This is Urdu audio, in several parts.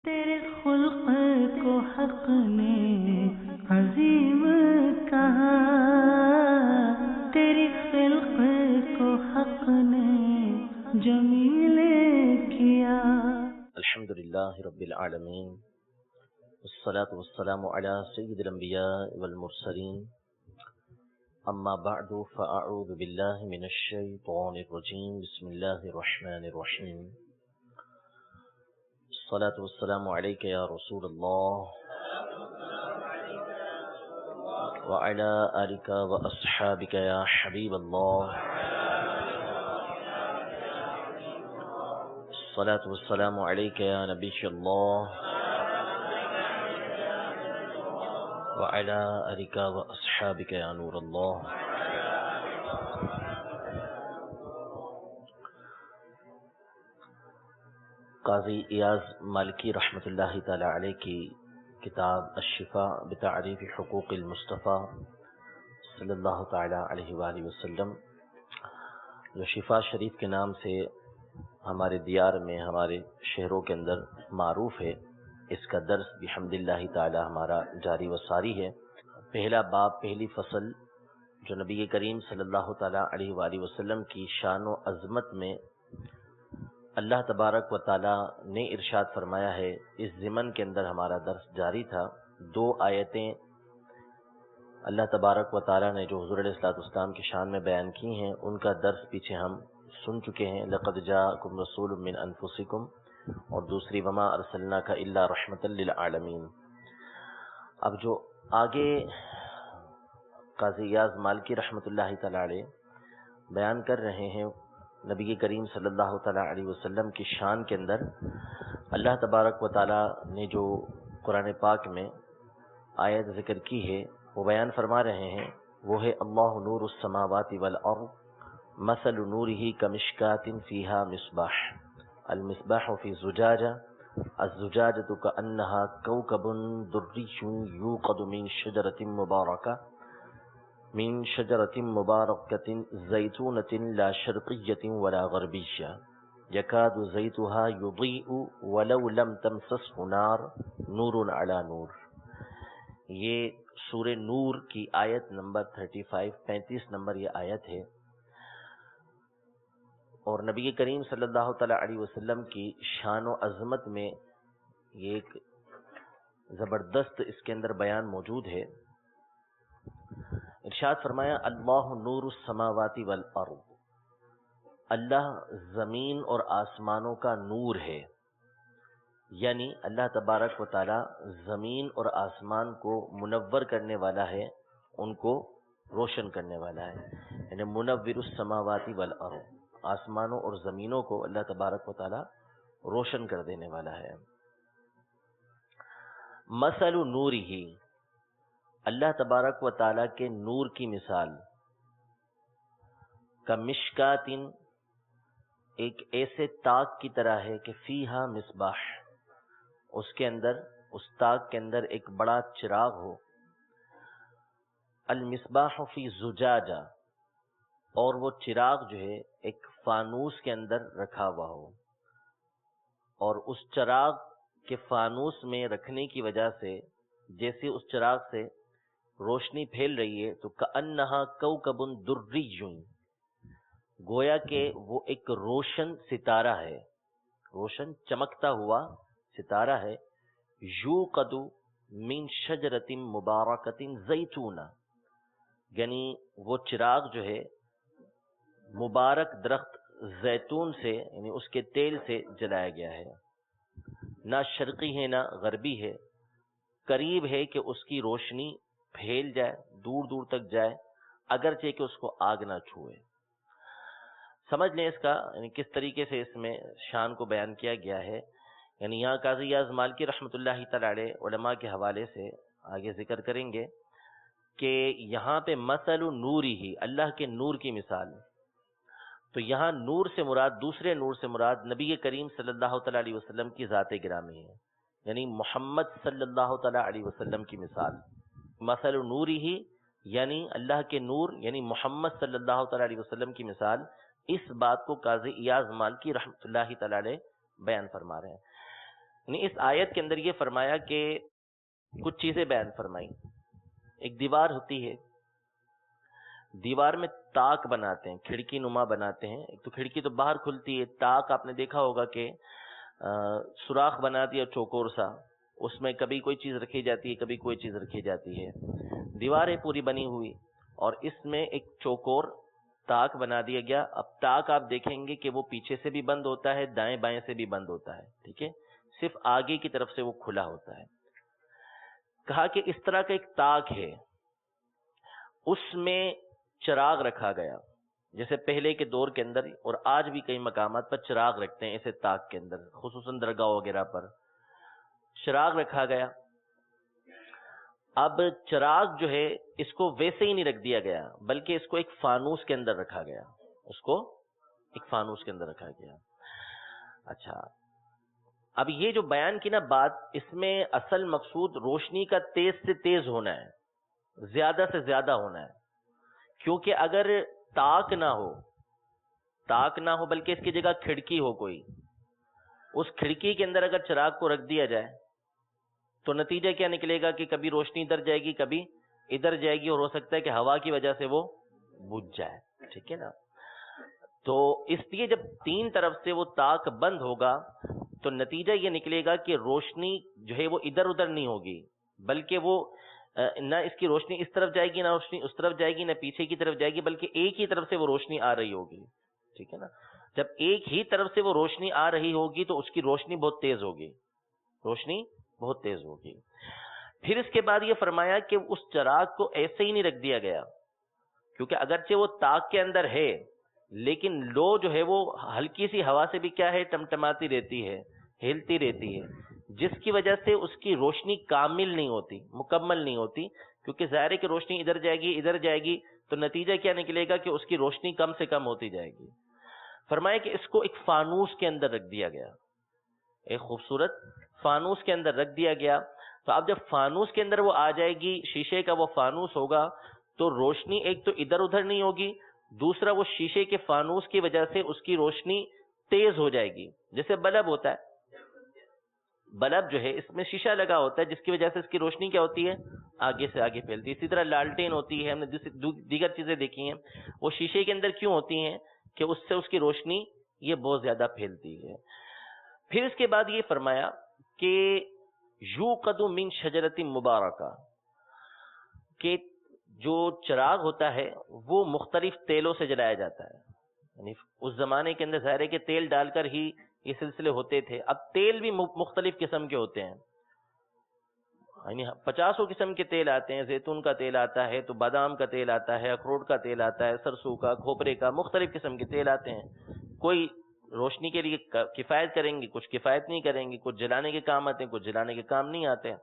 تیرے خلق کو حق نے عظیم کہا، تیری خلق کو حق نے جمیل کیا۔ الحمدللہ رب العالمین، والصلاة والسلام علی سید الانبیاء والمرسلین، اما بعد فاعوذ باللہ من الشیطان الرجیم، بسم اللہ الرحمن الرحیم۔ الصلاة والسلام علیک یا رسول اللہ وعلی آلک واصحابک یا حبیب اللہ۔ الصلاة والسلام علیک یا نبی اللہ وعلی آلک واصحابک یا نور اللہ۔ قاضی ایاز مالکی رحمۃ اللہ تعالی علیہ کی کتاب الشفاء بتعریف حقوق المصطفیٰ صلی اللہ تعالی علیہ وآلہ وسلم، جو شفا شریف کے نام سے ہمارے دیار میں، ہمارے شہروں کے اندر معروف ہے، اس کا درس بحمد اللہ تعالی ہمارا جاری و ساری ہے۔ پہلا باب، پہلی فصل، جو نبی کریم صلی اللہ تعالی علیہ وآلہ وسلم کی شان و عظمت میں اللہ تبارک و تعالی نے ارشاد فرمایا ہے۔ اس ضمن کے اندر ہمارا درس جاری تھا۔ دو آیتیں اللہ تبارک و تعالی نے جو حضور علیہ الصلوۃ والسلام کی شان میں بیان کی ہیں، ان کا درس پیچھے ہم سن چکے ہیں۔ لقد جاءکم رسول من انفسکم، اور دوسری وما ارسلناک الا رحمۃ للعالمین۔ اب جو آگے قاضی ایاز مالکی رحمۃ اللہ تعالی علیہ بیان کر رہے ہیں، نبی کریم صلی اللہ تعالی علیہ وسلم کی شان کے اندر اللہ تبارک و تعالی نے جو قرآن پاک میں آیت ذکر کی ہے، وہ بیان فرما رہے ہیں۔ وہ ہے اللہ نور السماوات والارض مثل نورہ کمشکاۃ فیہا مصباح، المصباح فی زجاجہ، الزجاجۃ کأنہا کوکب دری یوقد من شجرة مباركة زيتونة لا شرقية ولا غربية يكاد زيتها يضيء ولو لم تمسسه نار نور على نور۔ یہ سورہ نور کی آیت نمبر 35 نمبر یہ آیت ہے، اور نبی کریم صلی اللہ تعالی علیہ وسلم کی شان و عظمت میں یہ ایک زبردست اس کے اندر بیان موجود ہے۔ ارشاد فرمایا اللہ نور السماوات والارض، اللہ زمین اور آسمانوں کا نور ہے، یعنی اللہ تبارک و تعالی زمین اور آسمان کو منور کرنے والا ہے، ان کو روشن کرنے والا ہے، یعنی منور السماوات والارض، آسمانوں اور زمینوں کو اللہ تبارک و تعالی روشن کر دینے والا ہے۔ مثل نورہ، اللہ تبارک و تعالیٰ کے نور کی مثال، کمشکات، ایک ایسے تاک کی طرح ہے کہ فیہا مصباح، اس کے اندر، اس تاک کے اندر ایک بڑا چراغ ہو، المصباح فی زجاجہ، اور وہ چراغ جو ہے ایک فانوس کے اندر رکھا ہوا ہو، اور اس چراغ کے فانوس میں رکھنے کی وجہ سے جیسے اس چراغ سے روشنی پھیل رہی ہے تو کأنہا کوکب دری، گویا کہ وہ ایک روشن ستارہ ہے، روشن چمکتا ہوا ستارہ ہے، یوقد من شجرۃ مبارکۃ زیتونہ، یعنی وہ چراغ جو ہے مبارک درخت زیتون سے، یعنی اس کے تیل سے جلایا گیا ہے، نہ شرقی ہے نہ غربی ہے، قریب ہے کہ اس کی روشنی پھیل جائے، دور دور تک جائے، اگرچہ کہ اس کو آگ نہ چھوئے۔ سمجھ لیں اس کا یعنی کس طریقے سے اس میں شان کو بیان کیا گیا ہے۔ یعنی یہاں قاضی ایاز مالکی رحمۃ اللہ تعالی علیہ علماء کے حوالے سے آگے ذکر کریں گے کہ یہاں پہ مثل نورہ، اللہ کے نور کی مثال، تو یہاں نور سے مراد، دوسرے نور سے مراد نبی کریم صلی اللہ تعالی علیہ وسلم کی ذات گرامی ہے، یعنی محمد صلی اللہ تعالی علیہ وسلم کی مثال۔ مثل نورہ یعنی اللہ کے نور، یعنی محمد صلی اللہ تعالی علیہ وسلم کی مثال، اس بات کو قاضی ایاز مالکی رحمۃ اللہ تعالی علیہ بیان فرما رہے ہیں۔ یعنی اس آیت کے اندر یہ فرمایا کہ کچھ چیزیں بیان فرمائی. ایک دیوار ہوتی ہے، دیوار میں تاک بناتے ہیں، کھڑکی نما بناتے ہیں. ایک تو کھڑکی تو باہر کھلتی ہے، تاک آپ نے دیکھا ہوگا کہ سوراخ بنا دیا چوکور سا، اس میں کبھی کوئی چیز رکھی جاتی ہے، کبھی کوئی چیز رکھی جاتی ہے. دیوار ہے پوری بنی ہوئی اور اس میں ایک چوکور تاک بنا دیا گیا. اب تاک آپ دیکھیں گے کہ وہ پیچھے سے بھی بند ہوتا ہے، دائیں بائیں سے بھی بند ہوتا ہے، ٹھیک ہے، صرف آگے کی طرف سے وہ کھلا ہوتا ہے. کہا کہ اس طرح کا ایک تاک ہے، اس میں چراغ رکھا گیا. جیسے پہلے کے دور کے اندر اور آج بھی کئی مقامات پر چراغ رکھتے ہیں ایسے تاک کے اندر، خصوصاً درگاہ وغیرہ پر چراغ رکھا گیا. اب چراغ جو ہے اس کو ویسے ہی نہیں رکھ دیا گیا، بلکہ اس کو ایک فانوس کے اندر رکھا گیا. اس کو ایک فانوس کے اندر رکھا گیا. اچھا، اب یہ جو بیان کی نا بات، اس میں اصل مقصود روشنی کا تیز سے تیز ہونا ہے، زیادہ سے زیادہ ہونا ہے. کیونکہ اگر تاک نہ ہو بلکہ اس کی جگہ کھڑکی ہو کوئی، اس کھڑکی کے اندر اگر چراغ کو رکھ دیا جائے تو نتیجہ کیا نکلے گا کہ کبھی روشنی ادھر جائے گی، کبھی ادھر جائے گی، اور ہو سکتا ہے کہ ہوا کی وجہ سے وہ بجھ جائے. ٹھیک ہے نا؟ تو اس لیے جب تین طرف سے وہ تاک بند ہوگا تو نتیجہ یہ نکلے گا کہ روشنی جو ہے وہ ادھر ادھر نہیں ہوگی، بلکہ وہ نہ اس کی روشنی اس طرف جائے گی، نہ روشنی اس طرف جائے گی، نہ پیچھے کی طرف جائے گی، بلکہ ایک ہی طرف سے وہ روشنی آ رہی ہوگی. ٹھیک ہے نا؟ جب ایک ہی طرف سے وہ روشنی آ رہی ہوگی تو اس کی روشنی بہت تیز ہوگی، روشنی بہت تیز ہوگی. پھر اس کے بعد یہ فرمایا کہ اس چراغ کو ایسے ہی نہیں رکھ دیا گیا، کیونکہ اگرچہ وہ تاک کے اندر ہے لیکن لو جو ہے وہ ہلکی سی ہوا سے بھی کیا ہے، ٹمٹماتی رہتی ہے، ہلتی رہتی ہے، جس کی وجہ سے اس کی روشنی کامل نہیں ہوتی، مکمل نہیں ہوتی. کیونکہ ظاہر ہے کہ روشنی ادھر جائے گی، ادھر جائے گی، تو نتیجہ کیا نکلے گا کہ اس کی روشنی کم سے کم ہوتی جائے گی. فرمایا کہ اس کو ایک فانوس کے اندر رکھ دیا گیا، ایک خوبصورت فانوس کے اندر رکھ دیا گیا. تو اب جب فانوس کے اندر وہ آ جائے گی، شیشے کا وہ فانوس ہوگا، تو روشنی ایک تو ادھر ادھر نہیں ہوگی، دوسرا وہ شیشے کے فانوس کی وجہ سے اس کی روشنی تیز ہو جائے گی. جیسے بلب ہوتا ہے، بلب جو ہے اس میں شیشہ لگا ہوتا ہے جس کی وجہ سے اس کی روشنی کیا ہوتی ہے، آگے سے آگے پھیلتی ہے. اسی طرح لالٹین ہوتی ہے، ہم نے دیگر چیزیں دیکھی ہیں، وہ شیشے کے اندر کیوں ہوتی ہیں کہ اس سے اس کی روشنی یہ بہت زیادہ پھیلتی ہے. پھر اس کے بعد یہ فرمایا کہ یوقد من شجرۃ مبارکہ، کہ جو چراغ ہوتا ہے وہ مختلف تیلوں سے جلایا جاتا ہے. یعنی اس زمانے کے اندر ظاہر ہے کہ تیل ڈال کر ہی یہ سلسلے ہوتے تھے. اب تیل بھی مختلف قسم کے ہوتے ہیں، یعنی 50 قسم کے تیل آتے ہیں. زیتون کا تیل آتا ہے، تو بادام کا تیل آتا ہے، اخروٹ کا تیل آتا ہے، سرسوں کا، کھوپرے کا، مختلف قسم کے تیل آتے ہیں. کوئی روشنی کے لیے کفایت کریں گے، کچھ کفایت نہیں کریں گے، کچھ جلانے کے کام آتے ہیں، کچھ جلانے کے کام نہیں آتے.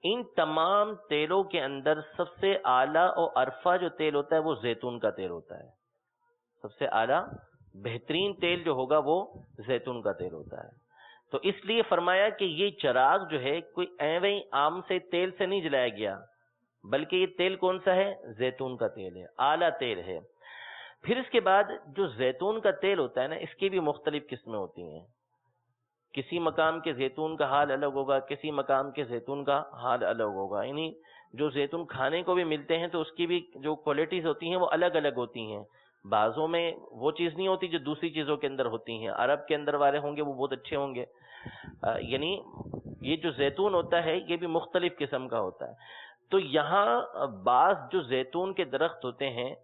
ان تمام تیلوں کے اندر سب سے اعلیٰ اور عرفہ جو تیل ہوتا ہے وہ زیتون کا تیل ہوتا ہے. سب سے اعلیٰ بہترین تیل جو ہوگا وہ زیتون کا تیل ہوتا ہے. تو اس لیے فرمایا کہ یہ چراغ جو ہے کوئی ایویں عام سے تیل سے نہیں جلایا گیا، بلکہ یہ تیل کون سا ہے، زیتون کا تیل ہے، اعلیٰ تیل ہے. پھر اس کے بعد جو زیتون کا تیل ہوتا ہے نا، اس کی بھی مختلف قسمیں ہوتی ہیں. کسی مقام کے زیتون کا حال الگ ہوگا، کسی مقام کے زیتون کا حال الگ ہوگا. یعنی جو زیتون کھانے کو بھی ملتے ہیں تو اس کی بھی جو کوالٹیز ہوتی ہیں وہ الگ الگ ہوتی ہیں. بعضوں میں وہ چیز نہیں ہوتی جو دوسری چیزوں کے اندر ہوتی ہیں. عرب کے اندر والے ہوں گے وہ بہت اچھے ہوں گے. یعنی یہ جو زیتون ہوتا ہے یہ بھی مختلف قسم کا ہوتا ہے. تو یہاں بعض جو زیتون کے درخت ہوتے ہیں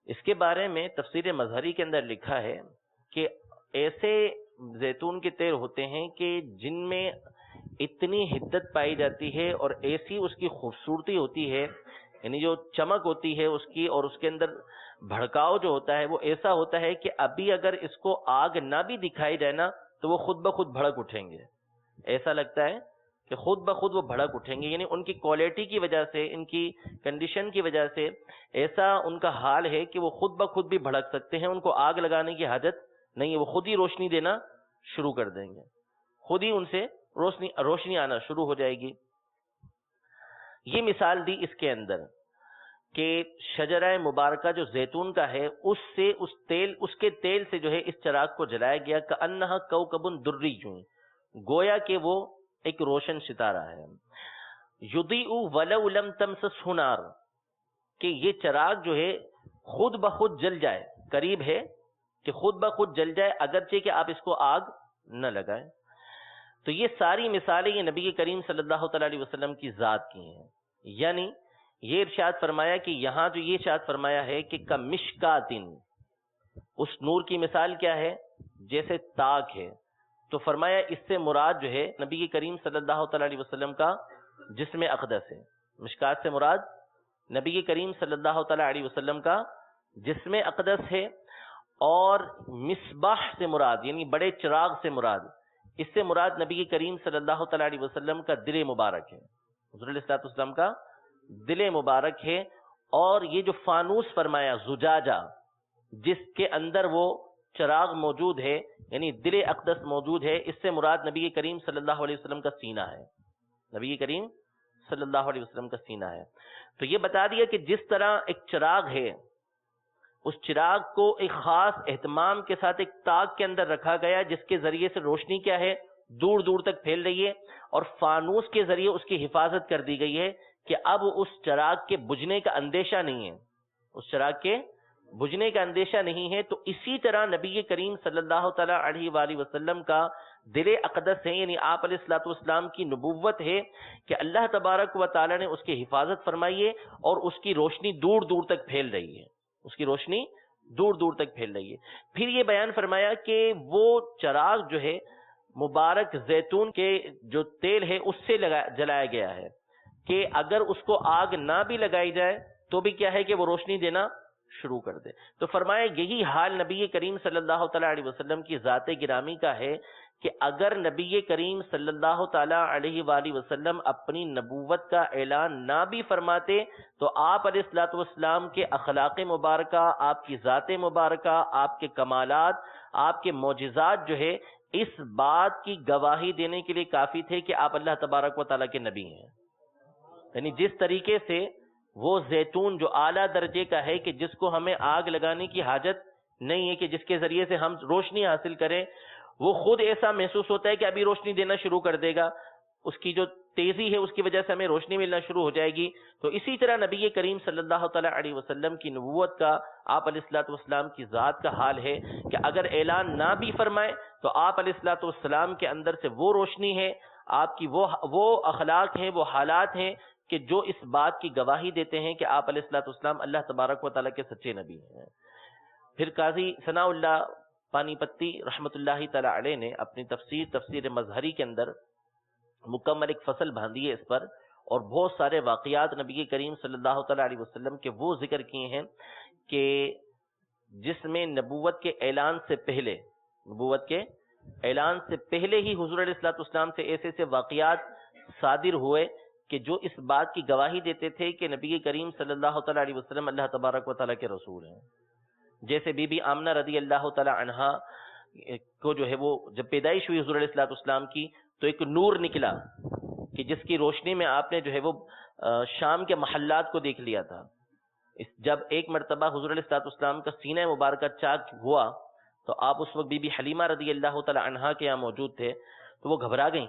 اس کے بارے میں تفسیر مظہری کے اندر لکھا ہے کہ ایسے زیتون کے تیل ہوتے ہیں کہ جن میں اتنی حدت پائی جاتی ہے اور ایسی اس کی خوبصورتی ہوتی ہے، یعنی جو چمک ہوتی ہے اس کی، اور اس کے اندر بھڑکاؤ جو ہوتا ہے وہ ایسا ہوتا ہے کہ ابھی اگر اس کو آگ نہ بھی دکھائی جائے نا تو وہ خود بخود بھڑک اٹھیں گے. ایسا لگتا ہے کہ خود بخود وہ بھڑک اٹھیں گے. یعنی ان کی کوالٹی کی وجہ سے، ان کی کنڈیشن کی وجہ سے ایسا ان کا حال ہے کہ وہ خود بخود بھی بھڑک سکتے ہیں. ان کو آگ لگانے کی حاجت نہیں ہے، وہ خود ہی روشنی دینا شروع کر دیں گے، خود ہی ان سے روشنی آنا شروع ہو جائے گی. یہ مثال دی اس کے اندر کہ شجرہ مبارکہ جو زیتون کا ہے اس کے تیل سے جو ہے اس چراغ کو جلایا گیا. کأنہا کوکب دری، گویا کہ وہ ایک روشن ستارہ ہے. یضیء ولو لم تمسسہ نار، کہ یہ چراغ جو ہے خود بخود جل جائے، قریب ہے کہ خود بخود جل جائے اگرچہ کہ آپ اس کو آگ نہ لگائیں. تو یہ ساری مثالیں یہ نبی کریم صلی اللہ تعالی علیہ وسلم کی ذات کی ہیں. یعنی یہ ارشاد فرمایا کہ یہاں جو یہ ارشاد فرمایا ہے کہ کمشکاتن، اس نور کی مثال کیا ہے؟ جیسے تاک ہے. تو فرمایا اس سے مراد جو ہے نبی کریم صلی اللہ تعالی علیہ وسلم کا جسم اقدس ہے. مشکات سے مراد نبی کریم صلی اللہ تعالی علیہ وسلم کا جسم اقدس ہے، اور مصباح سے مراد یعنی بڑے چراغ سے مراد، اس سے مراد نبی کریم صلی اللہ تعالی علیہ وسلم کا دل مبارک ہے. حضور علیہ الصلوۃ والسلام کا دل مبارک ہے. اور یہ جو فانوس فرمایا زجاجہ، جس کے اندر وہ چراغ موجود ہے یعنی دل اقدس موجود ہے، اس سے مراد نبی کریم صلی اللہ علیہ وسلم کا سینہ ہے. نبی کریم صلی اللہ علیہ وسلم کا سینہ ہے. تو یہ بتا دیا کہ جس طرح ایک چراغ ہے، اس چراغ کو ایک خاص اہتمام کے ساتھ ایک تاک کے اندر رکھا گیا جس کے ذریعے سے روشنی کیا ہے دور دور تک پھیل رہی ہے، اور فانوس کے ذریعے اس کی حفاظت کر دی گئی ہے کہ اب اس چراغ کے بجھنے کا اندیشہ نہیں ہے، اس چراغ کے بجھنے کا اندیشہ نہیں ہے. تو اسی طرح نبی کریم صلی اللہ تعالی علیہ وآلہ وسلم کا دل اقدس ہے، یعنی آپ علیہ الصلوۃ والسلام کی نبوت ہے کہ اللہ تبارک و تعالی نے اس کی حفاظت فرمائی ہے اور اس کی روشنی دور دور تک پھیل رہی ہے، اس کی روشنی دور دور تک پھیل رہی ہے. پھر یہ بیان فرمایا کہ وہ چراغ جو ہے مبارک زیتون کے جو تیل ہے اس سے جلایا گیا ہے کہ اگر اس کو آگ نہ بھی لگائی جائے تو بھی کیا ہے کہ وہ روشنی دینا شروع کر دے. تو فرمایا یہی حال نبی کریم صلی اللہ تعالی علیہ وسلم کی ذات گرامی کا ہے کہ اگر نبی کریم صلی اللہ تعالی علیہ وآلہ وسلم اپنی نبوت کا اعلان نہ بھی فرماتے تو آپ علیہ الصلوۃ والسلام کے اخلاق مبارکہ، آپ کی ذات مبارکہ، آپ کے کمالات، آپ کے معجزات جو ہے اس بات کی گواہی دینے کے لیے کافی تھے کہ آپ اللہ تبارک و تعالیٰ کے نبی ہیں. یعنی جس طریقے سے وہ زیتون جو اعلیٰ درجے کا ہے کہ جس کو ہمیں آگ لگانے کی حاجت نہیں ہے کہ جس کے ذریعے سے ہم روشنی حاصل کریں، وہ خود ایسا محسوس ہوتا ہے کہ ابھی روشنی دینا شروع کر دے گا، اس کی جو تیزی ہے اس کی وجہ سے ہمیں روشنی ملنا شروع ہو جائے گی. تو اسی طرح نبی کریم صلی اللہ تعالی علیہ وسلم کی نبوت کا، آپ علیہ الصلوۃ والسلام کی ذات کا حال ہے کہ اگر اعلان نہ بھی فرمائے تو آپ علیہ الصلوۃ والسلام کے اندر سے وہ روشنی ہے، آپ کی وہ اخلاق ہیں، وہ حالات ہیں کہ جو اس بات کی گواہی دیتے ہیں کہ آپ علیہ الصلوۃ والسلام اللہ تبارک و تعالیٰ کے سچے نبی ہیں. پھر قاضی ثناء اللہ پانی پتی رحمۃ اللہ تعالی علیہ نے اپنی تفسیر مظہری کے اندر مکمل ایک فصل باندھی ہے اس پر، اور بہت سارے واقعات نبی کریم صلی اللہ تعالی علیہ وسلم کے وہ ذکر کیے ہیں کہ جس میں نبوت کے اعلان سے پہلے ہی حضور علیہ الصلوۃ والسلام سے ایسے واقعات صادر ہوئے کہ جو اس بات کی گواہی دیتے تھے کہ نبی کریم صلی اللہ تعالی علیہ وسلم اللہ تبارک و تعالیٰ کے رسول ہیں. جیسے بی بی آمنہ رضی اللہ تعالی عنہا کو جو ہے وہ جب پیدائش ہوئی حضور علیہ الصلوۃ والسلام کی تو ایک نور نکلا کہ جس کی روشنی میں آپ نے جو ہے وہ شام کے محلات کو دیکھ لیا تھا. جب ایک مرتبہ حضور علیہ الصلوۃ والسلام کا سینہ مبارکہ چاک ہوا تو آپ اس وقت بی بی حلیمہ رضی اللہ تعالی عنہا کے یہاں موجود تھے، تو وہ گھبرا گئیں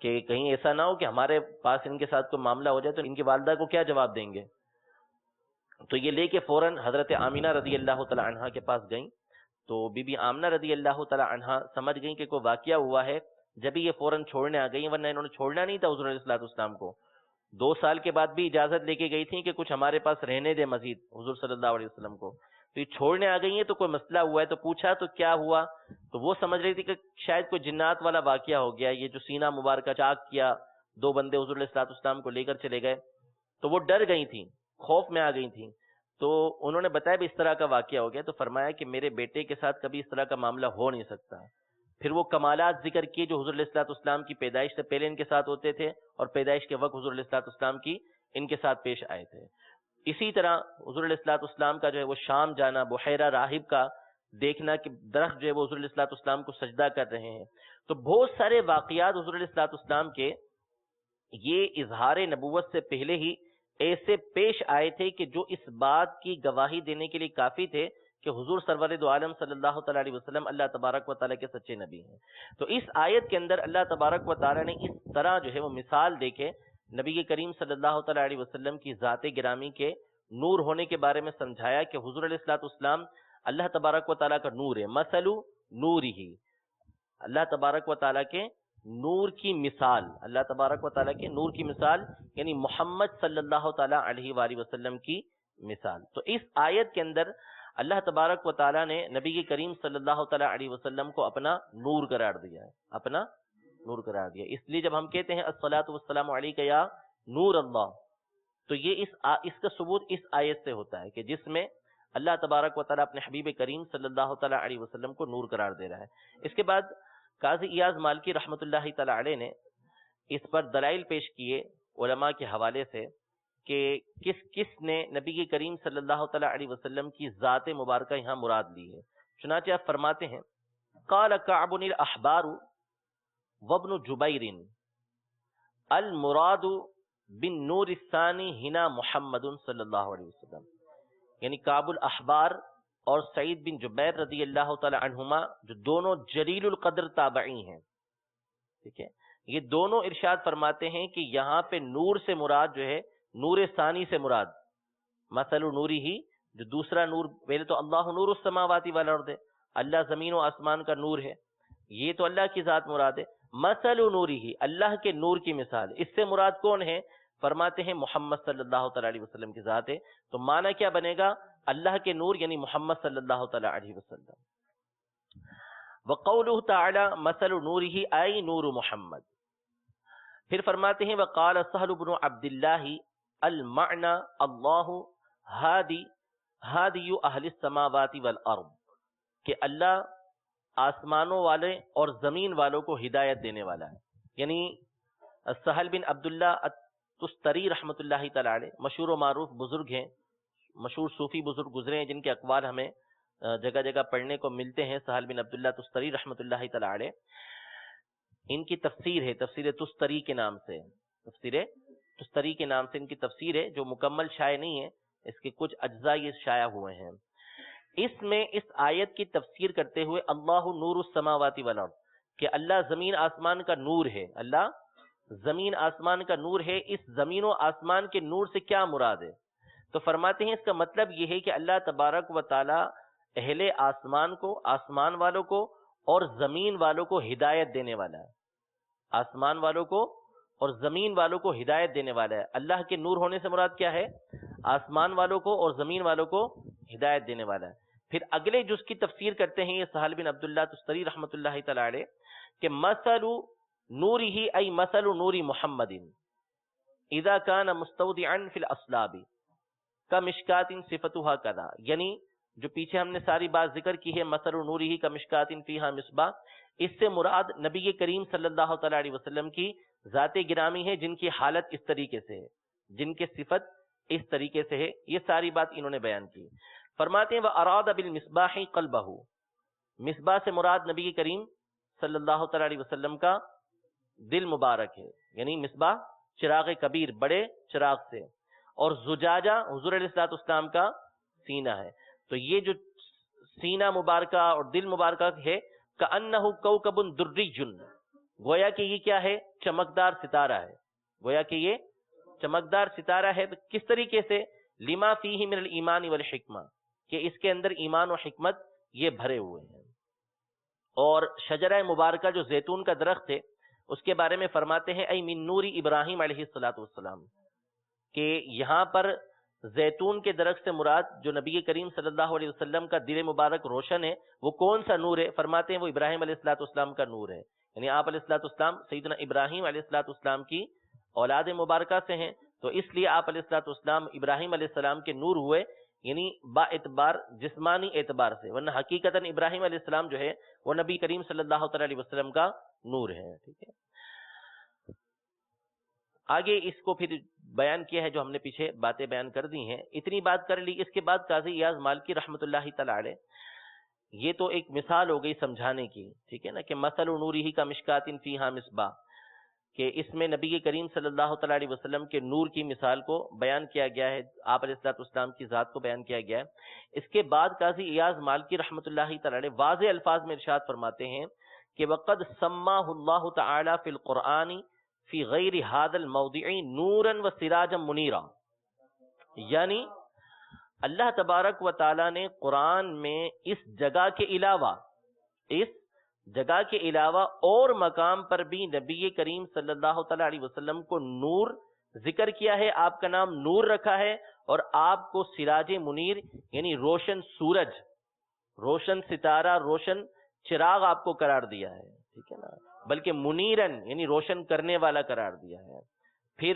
کہ کہیں ایسا نہ ہو کہ ہمارے پاس ان کے ساتھ کوئی معاملہ ہو جائے تو ان کی والدہ کو کیا جواب دیں گے. تو یہ لے کے فوراً حضرت آمینہ رضی اللہ تعالی عنہا کے پاس گئیں. تو بی بی آمنہ رضی اللہ تعالی عنہا سمجھ گئیں کہ کوئی واقعہ ہوا ہے، جبھی یہ فوراً چھوڑنے آ گئی، ورنہ انہوں نے چھوڑنا نہیں تھا حضور علیہ الصلوۃ والسلام کو. 2 سال کے بعد بھی اجازت لے کے گئی تھی کہ کچھ ہمارے پاس رہنے دے مزید حضور صلی اللہ علیہ وسلم کو. تو یہ چھوڑنے آ گئی ہیں تو کوئی مسئلہ ہوا ہے. تو پوچھا تو کیا ہوا، تو وہ سمجھ رہی تھی کہ شاید کوئی جنات والا واقعہ ہو گیا، یہ جو سینہ مبارکہ چاک کیا 2 بندے حضور علیہ الصلوۃ والسلام کو لے کر چلے گئے. تو وہ ڈر گئی تھیں، خوف میں آ گئی تھیں. تو انہوں نے بتایا بھی اس طرح کا واقعہ ہو گیا. تو فرمایا کہ میرے بیٹے کے ساتھ کبھی اس طرح کا معاملہ ہو نہیں سکتا. پھر وہ کمالات ذکر کیے جو حضور علیہ الصلوۃ والسلام کی پیدائش سے پہلے ان کے ساتھ ہوتے تھے اور پیدائش کے وقت حضور علیہ الصلوۃ والسلام کی ان کے ساتھ پیش آئے تھے. اسی طرح حضور علیہ الصلوۃ والسلام کا جو ہے وہ شام جانا، بحیرہ راہب کا دیکھنا کہ درخت جو ہے وہ حضور علیہ الصلوۃ والسلام کو سجدہ کر رہے ہیں. تو بہت سارے واقعات حضور علیہ الصلوۃ والسلام کے یہ اظہار نبوت سے پہلے ہی ایسے پیش آئے تھے کہ جو اس بات کی گواہی دینے کے لیے کافی تھے کہ حضور سرور دو عالم صلی اللہ تعالیٰ علیہ وسلم اللہ تبارک و تعالیٰ کے سچے نبی ہیں۔ تو اس آیت کے اندر اللہ تبارک و تعالیٰ نے اس طرح جو ہے وہ مثال دے کے نبی کریم صلی اللہ تعالیٰ علیہ وسلم کی ذات گرامی کے نور ہونے کے بارے میں سمجھایا کہ حضور علیہ الصلوۃ والسلام اللہ تبارک و تعالیٰ کا نور ہے، مثل نورہ، اللہ تبارک و تعالیٰ کے نور کی مثال، اللہ تبارک و تعالیٰ کے نور کی مثال یعنی محمد صلی اللہ تعالیٰ علیہ وآلہ وسلم کی مثال۔ تو اس آیت کے اندر اللہ تبارک و تعالیٰ نے نبی کریم صلی اللہ تعالیٰ علیہ وسلم کو اپنا نور قرار دیا ہے، اپنا نور قرار دیا۔ اس لیے جب ہم کہتے ہیں الصلاۃ والسلام علیک یا نور اللہ، تو یہ اس کا ثبوت اس آیت سے ہوتا ہے کہ جس میں اللہ تبارک و تعالیٰ اپنے حبیب کریم صلی اللہ تعالیٰ علیہ وسلم کو نور قرار دے رہا ہے۔ اس کے بعد قاضی ایاز مالکی رحمۃ اللہ تعالیٰ علیہ نے اس پر دلائل پیش کیے علماء کے حوالے سے کہ کس نے نبی کریم صلی اللہ تعالیٰ علیہ وسلم کی ذات مبارکہ یہاں مراد لی ہے۔ چنانچہ آپ فرماتے ہیں قال کعب الاحبار وابن جبیر المراد بالنور الثانی ہنا محمد صلی اللہ علیہ وسلم، یعنی کعب الاحبار اور سعید بن جبیر رضی اللہ تعالی عنہما جو دونوں جلیل القدر تابعی ہیں، ٹھیک ہے، یہ دونوں ارشاد فرماتے ہیں کہ یہاں پہ نور سے مراد جو ہے نور ثانی سے مراد مثل نوری ہی، جو دوسرا نور، پہلے تو اللہ نور السماوات والارض ہے، اللہ زمین و آسمان کا نور ہے، یہ تو اللہ کی ذات مراد ہے۔ مثل نوری ہی، اللہ کے نور کی مثال، اس سے مراد کون ہے؟ فرماتے ہیں محمد صلی اللہ تعالی علیہ وسلم کی ذات ہے۔ تو معنی کیا بنے گا؟ اللہ کے نور یعنی محمد صلی اللہ تعالی علیہ وسلم۔ وقولہ تعالی مثل نورہ ای نور محمد، پھر فرماتے ہیں وقال سہل بن عبد اللہ المعنی اللہ ہادی اہل السماوات والارض، کہ اللہ آسمانوں والے اور زمین والوں کو ہدایت دینے والا ہے۔ یعنی سہل بن عبداللہ تستری رحمۃ اللہ تعالی علیہ مشہور و معروف بزرگ ہیں، مشہور صوفی بزرگ گزرے ہیں جن کے اقوال ہمیں جگہ جگہ پڑھنے کو ملتے ہیں۔ سہل بن عبداللہ تستری رحمۃ اللہ تعالی علیہ، ان کی تفسیر ہے تفسیر تستری کے نام سے، تفسیر تستری کے نام سے ان کی تفسیر ہے جو مکمل شائع نہیں ہے، اس کے کچھ اجزاء یہ شائع ہوئے ہیں۔ اس میں اس آیت کی تفسیر کرتے ہوئے اللہ نور السماوات والارض، کہ اللہ زمین آسمان کا نور ہے، اللہ زمین آسمان کا نور ہے، اس زمین و آسمان کے نور سے کیا مراد ہے؟ تو فرماتے ہیں اس کا مطلب یہ ہے کہ اللہ تبارک و تعالی اہل آسمان کو، آسمان والوں کو اور زمین والوں کو ہدایت دینے والا ہے، آسمان والوں کو اور زمین والوں کو ہدایت دینے والا ہے۔ اللہ کے نور ہونے سے مراد کیا ہے؟ آسمان والوں کو اور زمین والوں کو ہدایت دینے والا ہے۔ پھر اگلے جز کی تفسیر کرتے ہیں یہ سہل بن عبداللہ تستری رحمۃ اللہ تعالی علیہ کہ مثل نورہ ای مثل نور محمد اذا کان مستودعا فی الاصلاب کمشکات صفتها کذا، یعنی جو پیچھے ہم نے ساری بات ذکر کی ہے مثل نورہ کمشکات فیہا مصباح، اس سے مراد نبی کریم صلی اللہ تعالی علیہ وسلم کی ذات گرامی ہے جن کی حالت اس طریقے سے ہے، جن کے صفت اس طریقے سے ہے۔ یہ ساری بات انہوں نے بیان کی۔ فرماتے ہیں وَأَرَادَ بِالْمِصْبَاحِ قَلْبَهُ، مصباح سے مراد نبی کریم صلی اللہ تعالی علیہ وسلم کا دل مبارک ہے، یعنی مصباح چراغ کبیر، بڑے چراغ سے، اور زجاجہ حضور علیہ الصلوۃ والسلام کا سینہ ہے۔ تو یہ جو سینہ مبارکہ اور دل مبارکہ ہے کأنہ کوکب دری، گویا کہ یہ کیا ہے؟ چمکدار ستارہ ہے، گویا کہ یہ چمکدار ستارہ ہے۔ کس طریقے سے؟ لما فیہ من الایمان والحکمہ، کہ اس کے اندر ایمان و حکمت یہ بھرے ہوئے ہیں۔ اور شجرہ مبارکہ جو زیتون کا درخت ہے اس کے بارے میں فرماتے ہیں ای من نور ابراہیم علیہ الصلوۃ والسلام، کہ یہاں پر زیتون کے درخت سے مراد جو نبی کریم صلی اللہ علیہ وسلم کا دل مبارک روشن ہے وہ کون سا نور ہے؟ فرماتے ہیں وہ ابراہیم علیہ الصلوۃ والسلام کا نور ہے، یعنی آپ علیہ الصلوۃ والسلام سیدنا ابراہیم علیہ الصلوۃ والسلام کی اولاد مبارکہ سے ہیں، تو اس لیے آپ علیہ الصلوۃ والسلام ابراہیم علیہ السلام کے نور ہوئے، یعنی با اعتبار جسمانی اعتبار سے، ورنہ حقیقتاً ابراہیم علیہ السلام جو ہے وہ نبی کریم صلی اللہ تعالی علیہ وسلم کا نور ہے۔ ٹھیک ہے، آگے اس کو پھر بیان کیا ہے جو ہم نے پیچھے باتیں بیان کر دی ہیں، اتنی بات کر لی۔ اس کے بعد قاضی ایاز مالکی رحمۃ اللہ تعالی علیہ، یہ تو ایک مثال ہو گئی سمجھانے کی، ٹھیک ہے نا، کہ مثل نورہ کا مشکات فیہا مصباح، کہ اس میں نبی کریم صلی اللہ تعالیٰ علیہ وسلم کے نور کی مثال کو بیان کیا گیا ہے، آپ علیہ الصلوۃ والسلام کی ذات کو بیان کیا گیا ہے۔ اس کے بعد قاضی ایاز مالکی رحمۃ اللہ تعالیٰ علیہ واضح الفاظ میں ارشاد فرماتے ہیں کہ وقد سماہ اللہ تعالی فی القرآن فی غیر ھذا الموضع نورا و سراجا منیرا، یعنی اللہ تبارک و تعالی نے قرآن میں اس جگہ کے علاوہ اور مقام پر بھی نبی کریم صلی اللہ تعالی علیہ وسلم کو نور ذکر کیا ہے، آپ کا نام نور رکھا ہے، اور آپ کو سراج منیر یعنی روشن سورج، روشن ستارہ، روشن چراغ آپ کو قرار دیا ہے، ٹھیک ہے نا، بلکہ منیرن یعنی روشن کرنے والا قرار دیا ہے۔ پھر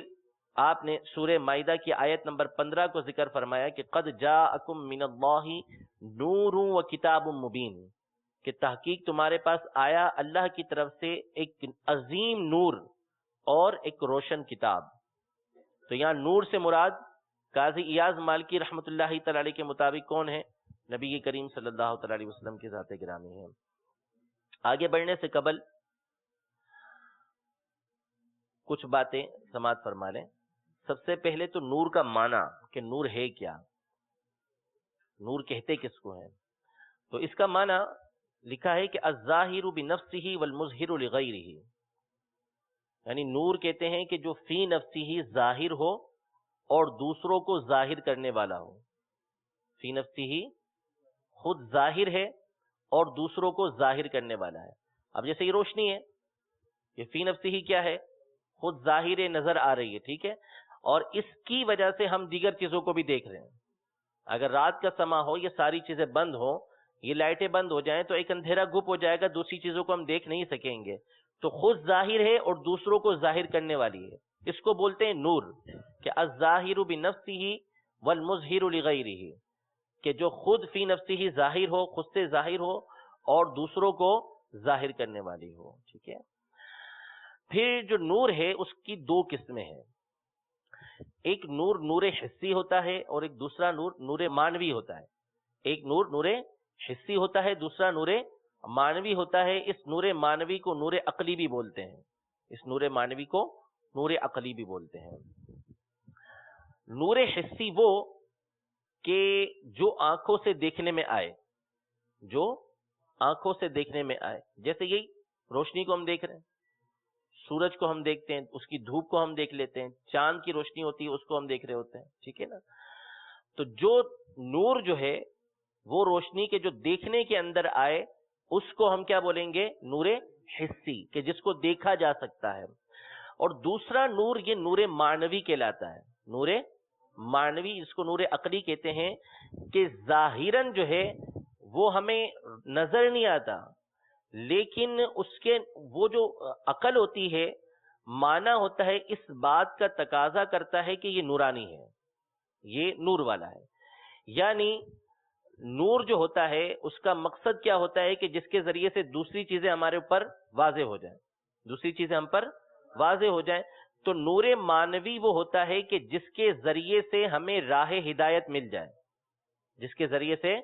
آپ نے سورہ مائدہ کی آیت نمبر 15 کو ذکر فرمایا کہ قد جاءکم من اللہ نور و کتاب مبین، کہ تحقیق تمہارے پاس آیا اللہ کی طرف سے ایک عظیم نور اور ایک روشن کتاب۔ تو یہاں نور سے مراد قاضی ایاز مالکی رحمۃ اللہ تعالی علیہ کے مطابق کون ہے؟ نبی کریم صلی اللہ تعالی علیہ وسلم کی ذات گرامی ہے۔ آگے بڑھنے سے قبل کچھ باتیں سماعت فرما لیں۔ سب سے پہلے تو نور کا معنی کہ نور ہے کیا، نور کہتے کس کو ہیں؟ تو اس کا معنی لکھا ہے کہ الظاہر بنفسہ والمظہر لغیرہ، یعنی نور کہتے ہیں کہ جو فی نفسہ ظاہر ہو اور دوسروں کو ظاہر کرنے والا ہو۔ فی نفسہ خود ظاہر ہے اور دوسروں کو ظاہر کرنے والا ہے۔ اب جیسے یہ روشنی ہے، یہ فی نفسہ کیا ہے؟ خود ظاہر نظر آ رہی ہے، ٹھیک ہے، اور اس کی وجہ سے ہم دیگر چیزوں کو بھی دیکھ رہے ہیں۔ اگر رات کا سما ہو، یہ ساری چیزیں بند ہو، یہ لائٹیں بند ہو جائیں تو ایک اندھیرا گپ ہو جائے گا، دوسری چیزوں کو ہم دیکھ نہیں سکیں گے۔ تو خود ظاہر ہے اور دوسروں کو ظاہر کرنے والی ہے، اس کو بولتے ہیں نور، کہ الظاہر بنفسہ والمظہر لغیرہ، کہ جو خود فی نفسہ ظاہر ہو، خود سے ظاہر ہو اور دوسروں کو ظاہر کرنے والی ہو، ٹھیک ہے۔ پھر جو نور ہے اس کی دو قسمیں ہیں، ایک نور نور حسی ہوتا ہے اور ایک دوسرا نور نور مانوی ہوتا ہے۔ ایک نور نور حسی ہوتا ہے، دوسرا نور مانوی ہوتا ہے۔ اس نور مانوی کو نور عقلی بھی بولتے ہیں، اس نور مانوی کو نور عقلی بھی بولتے ہیں۔ نور حسی وہ کہ جو آنکھوں سے دیکھنے میں آئے، جو آنکھوں سے دیکھنے میں آئے، جیسے یہی روشنی کو ہم دیکھ رہے ہیں، سورج کو ہم دیکھتے ہیں، اس کی دھوپ کو ہم دیکھ لیتے ہیں، چاند کی روشنی ہوتی ہے اس کو ہم دیکھ رہے ہوتے ہیں، ٹھیک ہے نا۔ تو جو نور جو ہے وہ روشنی کے جو دیکھنے کے اندر آئے اس کو ہم کیا بولیں گے؟ نور حسی، کہ جس کو دیکھا جا سکتا ہے۔ اور دوسرا نور یہ نور معنوی کہلاتا ہے، نور معنوی، جس کو نور عقلی کہتے ہیں، کہ ظاہراً جو ہے وہ ہمیں نظر نہیں آتا، لیکن اس کے وہ جو عقل ہوتی ہے، معنی ہوتا ہے، اس بات کا تقاضا کرتا ہے کہ یہ نورانی ہے، یہ نور والا ہے۔ یعنی نور جو ہوتا ہے اس کا مقصد کیا ہوتا ہے کہ جس کے ذریعے سے دوسری چیزیں ہمارے اوپر واضح ہو جائیں، دوسری چیزیں ہم پر واضح ہو جائیں۔ تو نور معنوی وہ ہوتا ہے کہ جس کے ذریعے سے ہمیں راہ ہدایت مل جائے، جس کے ذریعے سے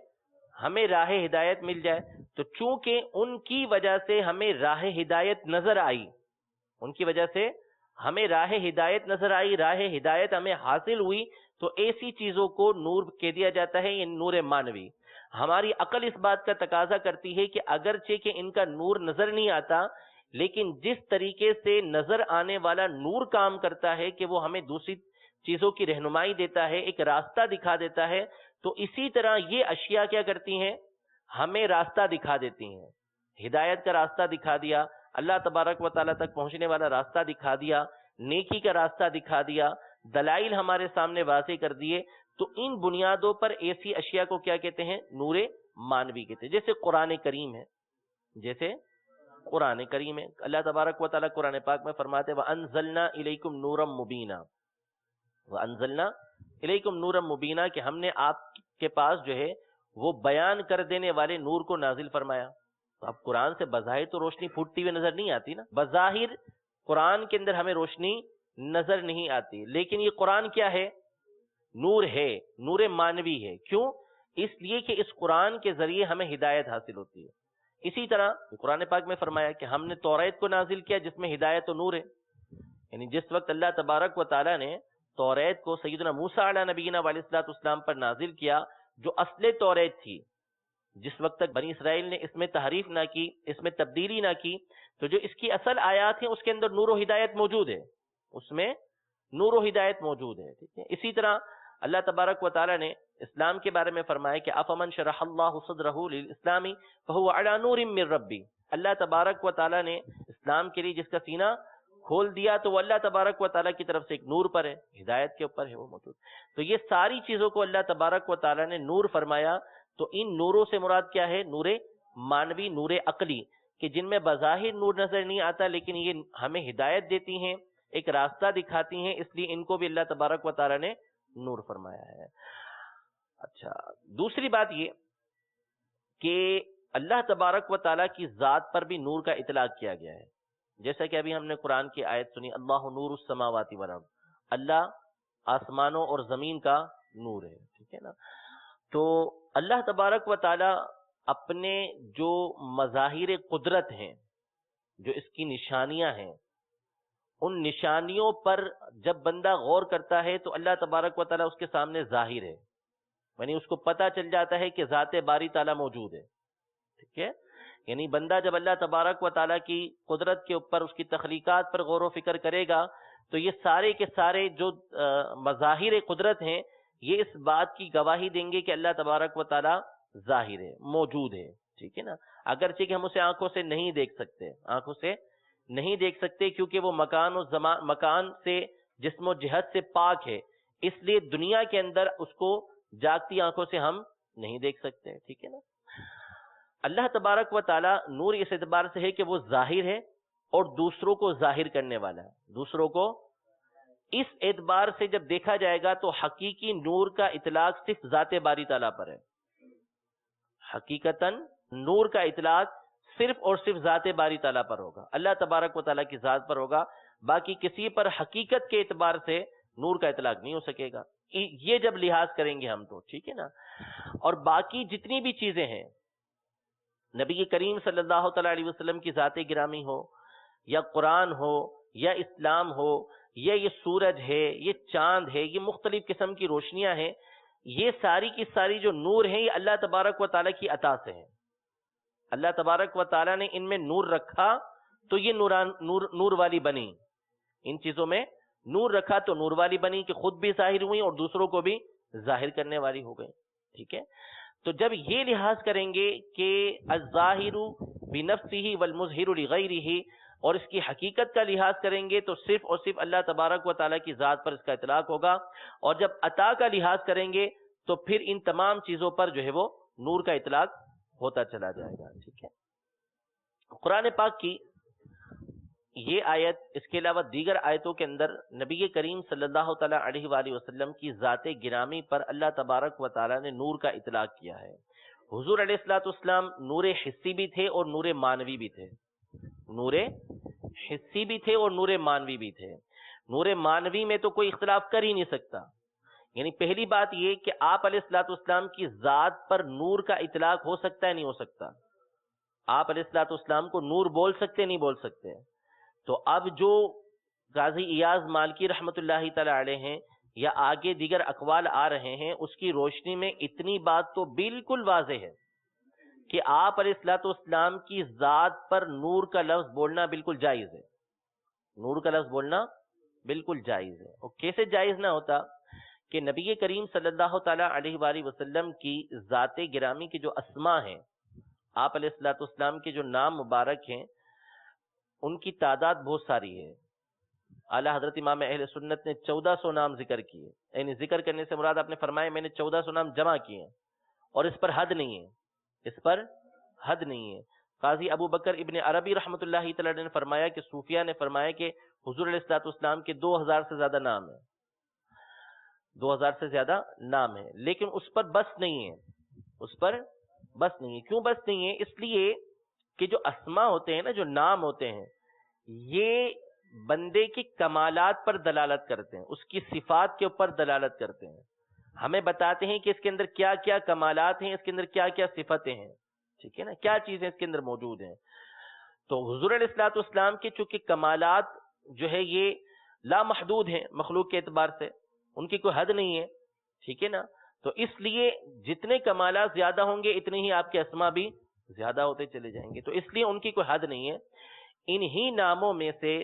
ہمیں راہ ہدایت مل جائے۔ تو چونکہ ان کی وجہ سے ہمیں راہ ہدایت نظر آئی، ان کی وجہ سے ہمیں راہ ہدایت نظر آئی، راہ ہدایت ہمیں حاصل ہوئی، تو ایسی چیزوں کو نور کہہ دیا جاتا ہے، یہ نور معنوی۔ ہماری عقل اس بات کا تقاضا کرتی ہے کہ اگرچہ کہ ان کا نور نظر نہیں آتا، لیکن جس طریقے سے نظر آنے والا نور کام کرتا ہے کہ وہ ہمیں دوسری چیزوں کی رہنمائی دیتا ہے، ایک راستہ دکھا دیتا ہے، تو اسی طرح یہ اشیاء کیا کرتی ہیں؟ ہمیں راستہ دکھا دیتی ہیں۔ ہدایت کا راستہ دکھا دیا، اللہ تبارک و تعالیٰ تک پہنچنے والا راستہ دکھا دیا، نیکی کا راستہ دکھا دیا، دلائل ہمارے سامنے واضح کر دیے۔ تو ان بنیادوں پر ایسی اشیاء کو کیا کہتے ہیں؟ نور معنوی کہتے ہیں۔ جیسے قرآن کریم ہے، جیسے قرآن کریم ہے، اللہ تبارک و تعالیٰ قرآن پاک میں فرماتے وَأَنزَلْنَا إِلَيْكُمْ نُورًا مُبِينًا، وَأَنزَلْنَا إِلَيْكُمْ نُورًا مُبِينًا، کہ ہم نے آپ کے پاس جو ہے وہ بیان کر دینے والے نور کو نازل فرمایا۔ تو اب قرآن سے بظاہر تو روشنی پھوٹتی ہوئی نظر نہیں آتی نا، بظاہر قرآن کے اندر ہمیں روشنی نظر نہیں آتی، لیکن یہ قرآن کیا ہے؟ نور ہے، نور معنوی ہے۔ کیوں؟ اس لیے کہ اس قرآن کے ذریعے ہمیں ہدایت حاصل ہوتی ہے۔ اسی طرح قرآن پاک میں فرمایا کہ ہم نے توریت کو نازل کیا جس میں ہدایت و نور ہے۔ یعنی جس وقت اللہ تبارک و تعالیٰ نے توریت کو سیدنا موسیٰ علیہ نبینا علیہ الصلوۃ والسلام پر نازل کیا، جو اصل توریت تھی، جس وقت تک بنی اسرائیل نے اس میں تحریف نہ کی، اس میں تبدیلی نہ کی، تو جو اس کی اصل آیات ہیں اس کے اندر نور و ہدایت موجود ہے، اس میں نور و ہدایت موجود ہے، ٹھیک ہے۔ اسی طرح اللہ تبارک و تعالیٰ نے اسلام کے بارے میں فرمایا کہ افمن شرح اللہ صدرہ للاسلام فهو علی نور من ربی، اللہ تبارک و تعالیٰ نے اسلام کے لیے جس کا سینہ کھول دیا تو وہ اللہ تبارک و تعالیٰ کی طرف سے ایک نور پر ہے، ہدایت کے اوپر ہے وہ موجود۔ تو یہ ساری چیزوں کو اللہ تبارک و تعالیٰ نے نور فرمایا، تو ان نوروں سے مراد کیا ہے؟ نور مانوی، نور عقلی، کہ جن میں بظاہر نور نظر نہیں آتا لیکن یہ ہمیں ہدایت دیتی ہیں، ایک راستہ دکھاتی ہیں، اس لیے ان کو بھی اللہ تبارک و تعالیٰ نے نور فرمایا ہے۔ اچھا، دوسری بات یہ کہ اللہ تبارک و تعالیٰ کی ذات پر بھی نور کا اطلاق کیا گیا ہے، جیسا کہ ابھی ہم نے قرآن کی آیت سنی، اللہ نور السماوات والارض، اللہ آسمانوں اور زمین کا نور ہے، ٹھیک ہے نا۔ تو اللہ تبارک و تعالیٰ اپنے جو مظاہر قدرت ہیں، جو اس کی نشانیاں ہیں، ان نشانیوں پر جب بندہ غور کرتا ہے تو اللہ تبارک و تعالیٰ اس کے سامنے ظاہر ہے، یعنی اس کو پتہ چل جاتا ہے کہ ذات باری تعالیٰ موجود ہے، ٹھیک ہے۔ یعنی بندہ جب اللہ تبارک و تعالیٰ کی قدرت کے اوپر، اس کی تخلیقات پر غور و فکر کرے گا تو یہ سارے کے سارے جو مظاہر قدرت ہیں یہ اس بات کی گواہی دیں گے کہ اللہ تبارک و تعالیٰ ظاہر ہے، موجود ہے، ٹھیک ہے نا۔ اگرچہ کہ ہم اسے آنکھوں سے نہیں دیکھ سکتے، آنکھوں سے نہیں دیکھ سکتے کیونکہ وہ مکان سے، جسم و جہت سے پاک ہے، اس لیے دنیا کے اندر اس کو جاگتی آنکھوں سے ہم نہیں دیکھ سکتے، ٹھیک ہے نا۔ اللہ تبارک و تعالیٰ نور اس اعتبار سے ہے کہ وہ ظاہر ہے اور دوسروں کو ظاہر کرنے والا ہے، دوسروں کو اس اعتبار سے جب دیکھا جائے گا تو حقیقی نور کا اطلاق صرف ذات باری تعالیٰ پر ہے، حقیقتاً نور کا اطلاق صرف اور صرف ذات باری تعالیٰ پر ہوگا، اللہ تبارک و تعالیٰ کی ذات پر ہوگا، باقی کسی پر حقیقت کے اعتبار سے نور کا اطلاق نہیں ہو سکے گا، یہ جب لحاظ کریں گے ہم تو، ٹھیک ہے نا۔ اور باقی جتنی بھی چیزیں ہیں، نبی کریم صلی اللہ تعالیٰ علیہ وسلم کی ذات گرامی ہو، یا قرآن ہو، یا اسلام ہو، یا یہ سورج ہے، یہ چاند ہے، یہ مختلف قسم کی روشنیاں ہیں، یہ ساری کی ساری جو نور ہیں یہ اللہ تبارک و تعالیٰ کی عطا سے ہیں۔ اللہ تبارک و تعالیٰ نے ان میں نور رکھا تو یہ نور والی بنی، ان چیزوں میں نور رکھا تو نور والی بنی کہ خود بھی ظاہر ہوئی اور دوسروں کو بھی ظاہر کرنے والی ہو گئی، ٹھیک ہے۔ تو جب یہ لحاظ کریں گے کہ الظاہر بنفسہ والمظہر لغیرہ، اور اس کی حقیقت کا لحاظ کریں گے تو صرف اور صرف اللہ تبارک و تعالیٰ کی ذات پر اس کا اطلاق ہوگا، اور جب عطا کا لحاظ کریں گے تو پھر ان تمام چیزوں پر جو ہے وہ نور کا اطلاق ہوتا چلا جائے گا، ٹھیک ہے۔ قرآن پاک کی یہ آیت، اس کے علاوہ دیگر آیتوں کے اندر نبی کریم صلی اللہ تعالیٰ علیہ وآلہ وسلم کی ذات گرامی پر اللہ تبارک و تعالیٰ نے نور کا اطلاق کیا ہے۔ حضور علیہ الصلوۃ والسلام نور حسی بھی تھے اور نور مانوی بھی تھے، نور حسی بھی تھے اور نور مانوی بھی تھے۔ نور مانوی میں تو کوئی اختلاف کر ہی نہیں سکتا، یعنی پہلی بات یہ کہ آپ علیہ الصلوۃ والسلام کی ذات پر نور کا اطلاق ہو سکتا ہے نہیں ہو سکتا؟ آپ علیہ الصلوۃ والسلام کو نور بول سکتے نہیں بول سکتے؟ تو اب جو قاضی ایاز مالکی رحمت اللہ تعالی علیہ ہیں یا آگے دیگر اقوال آ رہے ہیں، اس کی روشنی میں اتنی بات تو بالکل واضح ہے کہ آپ علیہ الصلوۃ والسلام کی ذات پر نور کا لفظ بولنا بالکل جائز ہے، نور کا لفظ بولنا بالکل جائز ہے۔ اور کیسے جائز نہ ہوتا کہ نبی کریم صلی اللہ تعالیٰ علیہ وآلہ وسلم کی ذات گرامی کی جو اسماء ہیں، آپ علیہ الصلوۃ والسلام کے جو نام مبارک ہیں، ان کی تعداد بہت ساری ہے۔ اعلیٰ حضرت امام اہل سنت نے 1400 نام ذکر کیے، یعنی ذکر کرنے سے مراد آپ نے فرمایا میں نے 1400 نام جمع کیے ہیں، اور اس پر حد نہیں ہے، اس پر حد نہیں ہے۔ قاضی ابو بکر ابن عربی رحمۃ اللہ تعالی نے فرمایا کہ صوفیہ نے فرمایا کہ حضور علیہ الصلوۃ والسلام کے 2000 سے زیادہ نام ہیں، 2000 سے زیادہ نام ہیں، لیکن اس پر بس نہیں ہے، اس پر بس نہیں ہے۔ کیوں بس نہیں ہے؟ اس لیے کہ جو اسماء ہوتے ہیں نا، جو نام ہوتے ہیں، یہ بندے کی کمالات پر دلالت کرتے ہیں، اس کی صفات کے اوپر دلالت کرتے ہیں، ہمیں بتاتے ہیں کہ اس کے اندر کیا کیا کمالات ہیں، اس کے اندر کیا کیا صفتیں ہیں، ٹھیک ہے نا، کیا چیزیں اس کے اندر موجود ہیں۔ تو حضور علیہ الصلوۃ والسلام کے چونکہ کمالات جو ہے یہ لا محدود ہیں مخلوق کے اعتبار سے، ان کی کوئی حد نہیں ہے، ٹھیک ہے نا؟ تو اس لیے جتنے کمالات زیادہ ہوں گے اتنے ہی آپ کے اسما بھی زیادہ ہوتے چلے جائیں گے، تو اس لیے ان کی کوئی حد نہیں ہے۔ انہی ناموں میں سے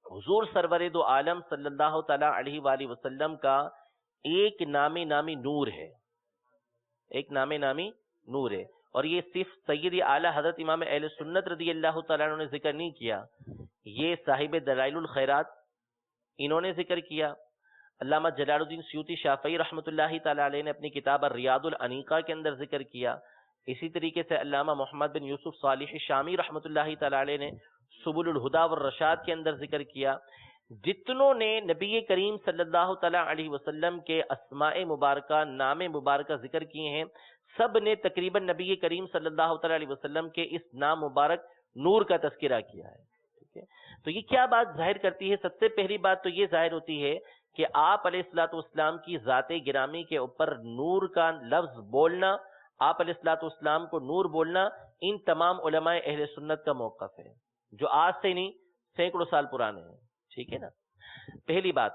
حضور سرور دو عالم صلی اللہ تعالی علیہ وآلہ وسلم کا ایک نام نامی نور ہے، ایک نام نامی نور ہے، اور یہ صرف سید اعلی حضرت امام اہل سنت رضی اللہ تعالیٰ عنہ نے ذکر نہیں کیا، یہ صاحب دلائل الخیرات انہوں نے ذکر کیا، علامہ جلال الدین سیوطی شافعی رحمۃ اللہ تعالیٰ علیہ نے اپنی کتاب الریاض الانیقہ کے اندر ذکر کیا، اسی طریقے سے علامہ محمد بن یوسف صالح شامی رحمۃ اللہ تعالیٰ علیہ نے سبل الہدا والرشاد کے اندر ذکر کیا۔ جتنوں نے نبی کریم صلی اللہ تعالیٰ علیہ وسلم کے اسماء مبارکہ، نام مبارکہ ذکر کیے ہیں، سب نے تقریباً نبی کریم صلی اللہ تعالیٰ علیہ وسلم کے اس نام مبارک نور کا تذکرہ کیا ہے، ٹھیک ہے؟ تو یہ کیا بات ظاہر کرتی ہے؟ سب سے پہلی بات تو یہ ظاہر ہوتی ہے کہ آپ علیہ الصلوۃ والسلام کی ذات گرامی کے اوپر نور کا لفظ بولنا، آپ علیہ الصلوۃ والسلام کو نور بولنا، ان تمام علماء اہل سنت کا موقف ہے، جو آج سے نہیں سینکڑوں سال پرانے ہیں، ٹھیک ہے نا؟ پہلی بات۔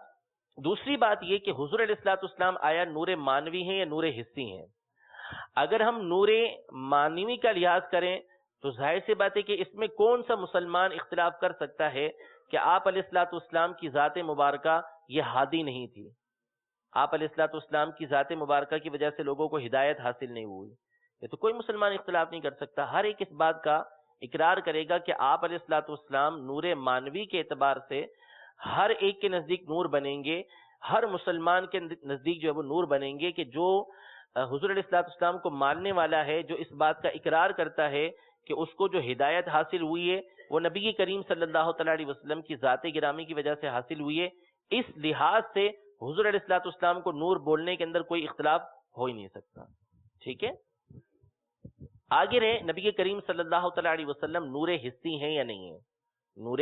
دوسری بات یہ کہ حضور علیہ الصلوۃ والسلام آیا نور مانوی ہیں یا نور حسی ہیں؟ اگر ہم نور مانوی کا لحاظ کریں تو ظاہر سی بات ہے کہ اس میں کون سا مسلمان اختلاف کر سکتا ہے کہ آپ علیہ الصلوۃ والسلام کی ذات مبارکہ یہ ہادی نہیں تھی، آپ علیہ الصلوۃ والسلام کی ذات مبارکہ کی وجہ سے لوگوں کو ہدایت حاصل نہیں ہوئی، یہ تو کوئی مسلمان اختلاف نہیں کر سکتا۔ ہر ایک اس بات کا اقرار کرے گا کہ آپ علیہ الصلوۃ والسلام نور مانوی کے اعتبار سے ہر ایک کے نزدیک نور بنیں گے، ہر مسلمان کے نزدیک جو ہے وہ نور بنیں گے، کہ جو حضور علیہ الصلوۃ والسلام کو ماننے والا ہے، جو اس بات کا اقرار کرتا ہے کہ اس کو جو ہدایت حاصل ہوئی ہے وہ نبی کریم صلی اللہ تعالیٰ علیہ وسلم کی ذات گرامی کی وجہ سے حاصل ہوئی ہے، اس لحاظ سے حضور علیہ الصلوۃ والسلام کو نور بولنے کے اندر کوئی اختلاف ہو ہی نہیں سکتا، ٹھیک ہے؟ آگے رہے، نبی کریم صلی اللہ تعالیٰ علیہ وسلم نور حسی ہیں یا نہیں ہیں؟ نور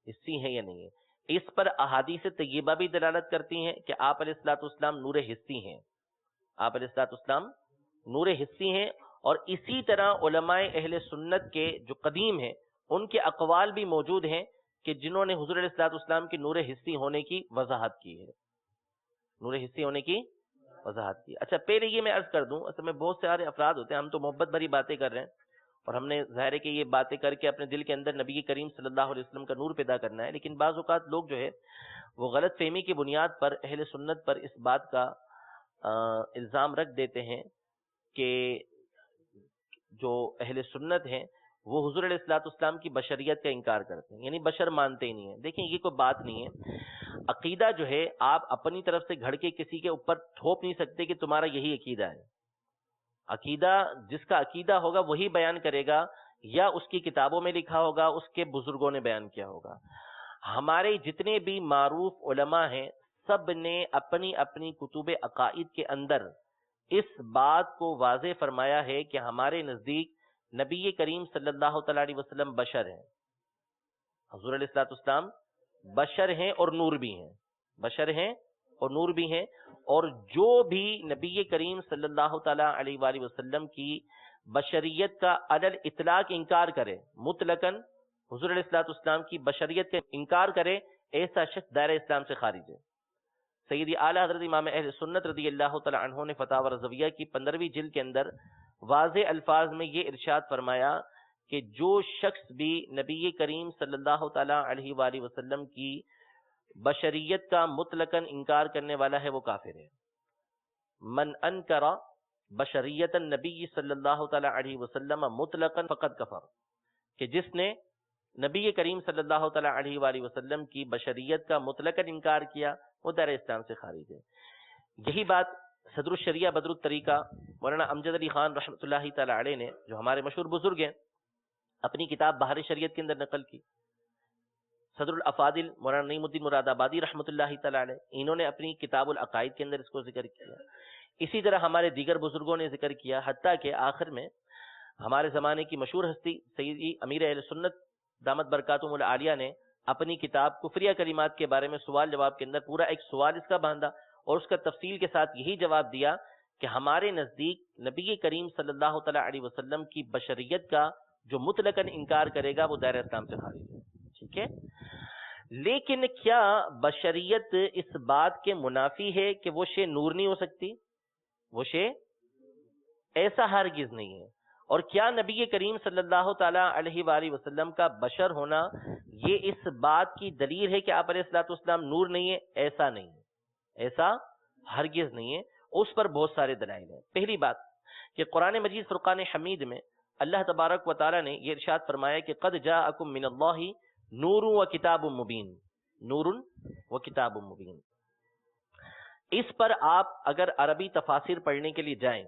حسی ہیں یا نہیں ہیں؟ اس پر احادیث طیبہ بھی دلالت کرتی ہیں کہ آپ علیہ الصلوۃ والسلام نور حسی ہیں، آپ علیہ الصلوۃ والسلام نور حسی ہیں، اور اسی طرح علماء اہل سنت کے جو قدیم ہیں ان کے اقوال بھی موجود ہیں کہ جنہوں نے حضور علیہ الصلوۃ والسلام کے نور حسی ہونے کی وضاحت کی ہے، نور حسی ہونے کی وضاحت کی۔ اچھا، پہلے یہ میں عرض کر دوں، اصل میں بہت سارے افراد ہوتے ہیں، ہم تو محبت بھری باتیں کر رہے ہیں اور ہم نے ظاہر ہے کہ یہ باتیں کر کے اپنے دل کے اندر نبی کریم صلی اللہ علیہ وسلم کا نور پیدا کرنا ہے، لیکن بعض اوقات لوگ جو ہے وہ غلط فہمی کی بنیاد پر اہل سنت پر اس بات کا الزام رکھ دیتے ہیں کہ جو اہل سنت ہیں وہ حضور علیہ الصلوۃ والسلام کی بشریت کا انکار کرتے ہیں، یعنی بشر مانتے ہی نہیں ہیں۔ دیکھیں، یہ کوئی بات نہیں ہے، عقیدہ جو ہے آپ اپنی طرف سے گھڑ کے کسی کے اوپر تھوپ نہیں سکتے کہ تمہارا یہی عقیدہ ہے۔ عقیدہ جس کا عقیدہ ہوگا وہی بیان کرے گا، یا اس کی کتابوں میں لکھا ہوگا، اس کے بزرگوں نے بیان کیا ہوگا۔ ہمارے جتنے بھی معروف علماء ہیں سب نے اپنی اپنی کتب عقائد کے اندر اس بات کو واضح فرمایا ہے کہ ہمارے نزدیک نبی کریم صلی اللہ تعالیٰ علیہ وسلم بشر ہیں، حضور علیہ الصلوۃ والسلام بشر ہیں اور نور بھی ہیں، بشر ہیں اور نور بھی ہیں، اور جو بھی نبی کریم صلی اللہ تعالیٰ علیہ وآلہ وسلم کی بشریت کا علی الاطلاق انکار کرے، مطلقاً حضور علیہ الصلوۃ والسلام کی بشریت کا انکار کرے، ایسا شخص دائرہ اسلام سے خارج ہے۔ سیدی اعلیٰ حضرت امام اہل سنت رضی اللہ تعالیٰ عنہ نے فتاوی رضویہ کی 15ویں جلد کے اندر واضح الفاظ میں یہ ارشاد فرمایا کہ جو شخص بھی نبی کریم صلی اللہ تعالیٰ علیہ وآلہ وسلم کی بشریت کا مطلقاً انکار کرنے والا ہے وہ کافر ہے۔ من انکر بشریت النبی صلی اللہ تعالیٰ علیہ وسلم مطلقاً فقد کفر، کہ جس نے نبی کریم صلی اللہ تعالیٰ علیہ وآلہ وسلم کی بشریت کا مطلقاً انکار کیا وہ دائرہ اسلام سے خارج ہے۔ یہی بات صدر الشریعہ بدر الطریقہ مولانا امجد علی خان رحمۃ اللہ تعالیٰ علیہ نے، جو ہمارے مشہور بزرگ ہیں، اپنی کتاب بہار شریعت کے اندر نقل کی۔ صدر الافاضل مولانا نعیم الدین مراد آبادی رحمۃ اللہ تعالیٰ علیہ، انہوں نے اپنی کتاب العقائد کے اندر اس کو ذکر کیا۔ اسی طرح ہمارے دیگر بزرگوں نے ذکر کیا، حتیٰ کہ آخر میں ہمارے زمانے کی مشہور ہستی سیدی امیر اہل سنت دامت برکاتہم العالیہ نے اپنی کتاب کفریہ کلمات کے بارے میں سوال جواب کے اندر پورا ایک سوال اس کا باندھا اور اس کا تفصیل کے ساتھ یہی جواب دیا کہ ہمارے نزدیک نبی کریم صلی اللہ تعالیٰ علیہ وسلم کی بشریت کا جو مطلقاً انکار کرے گا وہ دائرہ اسلام سے خارج ہے، ٹھیک ہے؟ لیکن کیا بشریت اس بات کے منافی ہے کہ وہ شے نور نہیں ہو سکتی؟ وہ شے ایسا ہرگز نہیں ہے. اور کیا نبی کریم صلی اللہ تعالی علیہ وآلہ وسلم کا بشر ہونا یہ اس بات کی دلیل ہے کہ آپ علیہ الصلوۃ والسلام نور نہیں ہے؟ ایسا نہیں ہے، ایسا ہرگز نہیں ہے. اس پر بہت سارے دلائل ہیں. پہلی بات کہ قرآن مجید فرقان حمید میں اللہ تبارک و تعالی نے یہ ارشاد فرمایا کہ قد جاءکم من اللہ نور و کتاب مبین، نور و کتاب مبین. اس پر آپ اگر عربی تفاسیر پڑھنے کے لیے جائیں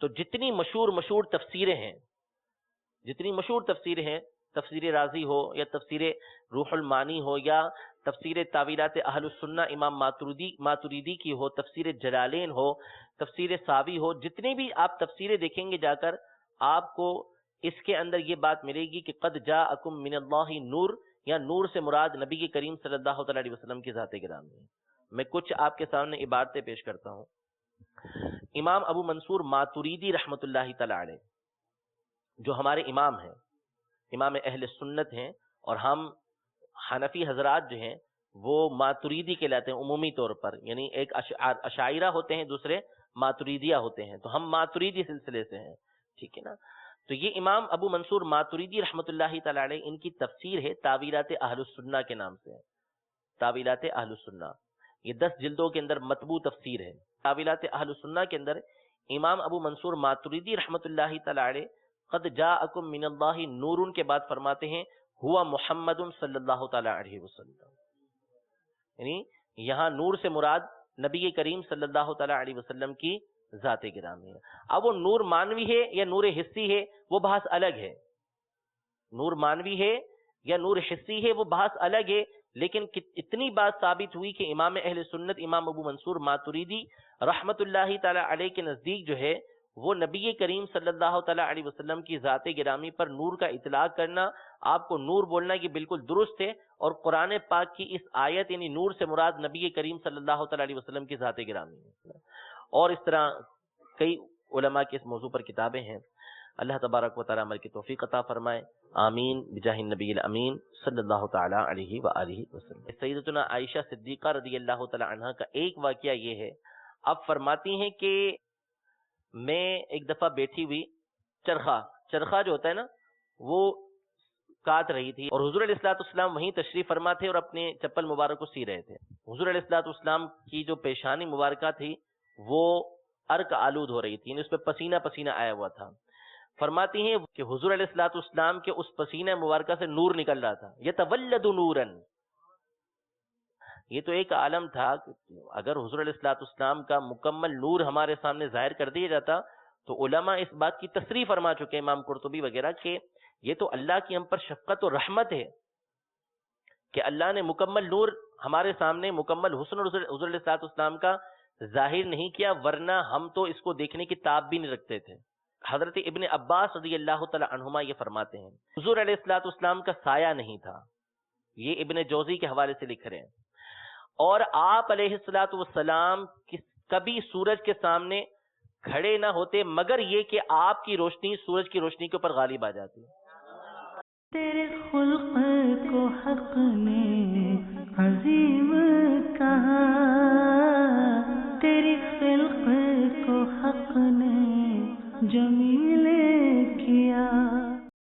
تو جتنی مشہور تفسیریں ہیں، جتنی مشہور تفسیریں ہیں، تفسیر رازی ہو یا تفسیر روح المانی ہو یا تفسیر تعویلات اہل السنہ امام ماتریدی کی ہو، تفسیر جلالین ہو، تفسیر ساوی ہو، جتنی بھی آپ تفسیریں دیکھیں گے جا کر آپ کو اس کے اندر یہ بات ملے گی کہ قد جاءکم من اللہ نور، یا نور سے مراد نبی کریم صلی اللہ تعالی علیہ وسلم کی ذات گرامی ہے. میں کچھ آپ کے سامنے عبارتیں پیش کرتا ہوں. امام ابو منصور ماتریدی رحمت اللہ تعالی علیہ جو ہمارے امام ہیں، امام اہل سنت ہیں، اور ہم حنفی حضرات جو ہیں وہ ماتریدی کہلاتے ہیں عمومی طور پر، یعنی ایک اشاعرہ ہوتے ہیں، دوسرے ماتریدیہ ہوتے ہیں، تو ہم ماتریدی سلسلے سے ہیں، ٹھیک ہے نا. تو یہ امام ابو منصور ماتریدی رحمت اللہ تعالی علیہ ان کی تفسیر ہے تعویلات اہل السنہ کے نام سے، تعویلات اہل السنہ. یہ 10 جلدوں کے اندر مطبوع تفسیر ہے. تعویلات اہل السنہ کے اندر امام ابو منصور ماتریدی رحمت اللہ تعالی علیہ قد جاءکم من اللہ نور کے بعد فرماتے ہیں ہوا محمد صلی اللہ تعالی علیہ وسلم، یعنی یہاں نور سے مراد نبی کریم صلی اللہ تعالی علیہ وسلم کی ذات گرامی ہے. اب وہ نور مانوی ہے یا نور حسی ہے وہ بحث الگ ہے، نور مانوی ہے یا نور حسی ہے وہ بحث الگ ہے. لیکن اتنی بات ثابت ہوئی کہ امام اہل سنت امام ابو منصور ماتریدی رحمت اللہ تعالی علیہ کے نزدیک جو ہے وہ نبی کریم صلی اللہ تعالی علیہ وسلم کی ذات گرامی پر نور کا اطلاق کرنا، آپ کو نور بولنا یہ بالکل درست ہے. اور قرآن پاک کی اس آیت یعنی نور سے مراد نبی کریم صلی اللہ تعالی علیہ وسلم کی ذات گرامی ہے. اور اس طرح کئی علماء کی اس موضوع پر کتابیں ہیں. اللہ تبارک و تعالی عمل کی توفیق عطا فرمائے. آمین بجاہ النبی الامین صلی اللہ تعالی علیہ وآلہ وسلم. سیدتنا عائشہ صدیقہ رضی اللہ تعالی عنہا کا ایک واقعہ یہ ہے، اب فرماتی ہیں کہ میں ایک دفعہ بیٹھی ہوئی چرخہ جو ہوتا ہے نا وہ کاٹ رہی تھی، اور حضور علیہ الصلوۃ والسلام وہیں تشریف فرما تھے اور اپنے چپل مبارک کو سی رہے تھے. حضور علیہ الصلوۃ والسلام کی جو پیشانی مبارکہ تھی وہ عرق آلود ہو رہی تھی، یعنی اس پہ پسینہ پسینہ آیا ہوا تھا. فرماتی ہیں کہ حضور علیہ الصلوۃ والسلام کے اس پسینہ مبارکہ سے نور نکل رہا تھا، یتولد نوراً. یہ تو ایک عالم تھا، اگر حضور علیہ الصلوۃ والسلام کا مکمل نور ہمارے سامنے ظاہر کر دیا جاتا تو علماء اس بات کی تصریح فرما چکے، امام قرطبی وغیرہ، کہ یہ تو اللہ کی ہم پر شفقت و رحمت ہے کہ اللہ نے مکمل نور ہمارے سامنے، مکمل حسن حضور علیہ الصلوۃ والسلام کا ظاہر نہیں کیا، ورنہ ہم تو اس کو دیکھنے کی تاب بھی نہیں رکھتے تھے. حضرت ابن عباس رضی اللہ تعالی عنہما یہ فرماتے ہیں حضور علیہ الصلوۃ والسلام کا سایہ نہیں تھا، یہ ابن جوزی کے حوالے سے لکھ رہے ہیں. اور آپ علیہ الصلوۃ والسلام کبھی سورج کے سامنے کھڑے نہ ہوتے مگر یہ کہ آپ کی روشنی سورج کی روشنی کے اوپر غالب آ جاتی. تیرے خلق کو حق نے